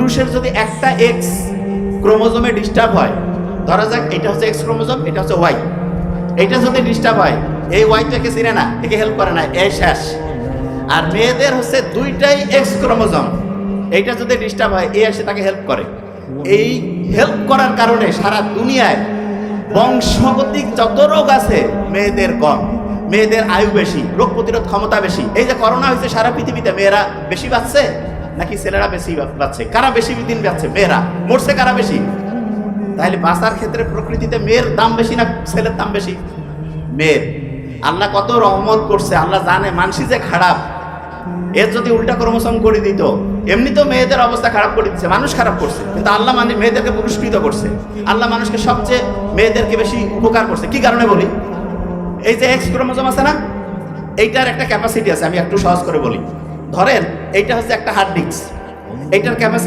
পুরুষের যদি একটা এক্স ক্রোমোজোমে ডিস্টার্ব হয়, ধরা যাক এটা হচ্ছে এক্স ক্রোমোজোম, এটা হচ্ছে ওয়াই, এটা যদি ডিস্টার্ব হয়, এই ওয়াইটাকে চিনে না, একে হেল্প করে না, এই শেষ। আর মেয়েদের হচ্ছে দুইটাই এক্স ক্রোমোজোম, এইটা যদি ডিস্টার্ব হয়, এ এসে তাকে হেল্প করে। এই হেল্প করার কারণে সারা দুনিয়ায় বংশগতিক যত রোগ আছে মেয়েদের কম, মেয়েদের আয়ু বেশি, রোগ প্রতিরোধ ক্ষমতা বেশি। এই যে করোনা হয়েছে সারা পৃথিবীতে, মেয়েরা বেশি বাঁচছে নাকি ছেলেরা বেশি বাঁচছে? কারা বেশি দিন বাঁচছে? মেয়েরা। মরছে কারা বেশি? তাহলে বাঁচার ক্ষেত্রে প্রকৃতিতে মেয়ের দাম বেশি না ছেলের দাম বেশি? মেয়ের। আল্লাহ কত রহমত করছে, আল্লাহ জানে মানসি যে খারাপ। এর যদি উল্টা ক্রমোসোম করে দিত, এমনি তো মেয়েদের অবস্থা খারাপ করে দিচ্ছে, মানুষ খারাপ করছে, কিন্তু আল্লাহ মানে মেয়েদেরকে পুরস্কৃত করছে। আল্লাহ মানুষকে সবচেয়ে মেয়েদেরকে বেশি উপকার করছে। কি কারণে বলি? এই যে এক্স ক্রোমোসোম আছে না, এইটার একটা ক্যাপাসিটি আছে। আমি একটু সহজ করে বলি। ধরেন এইটা হচ্ছে একটা হার্ড ডিস্ক, এইটার ক্যাপাসিটি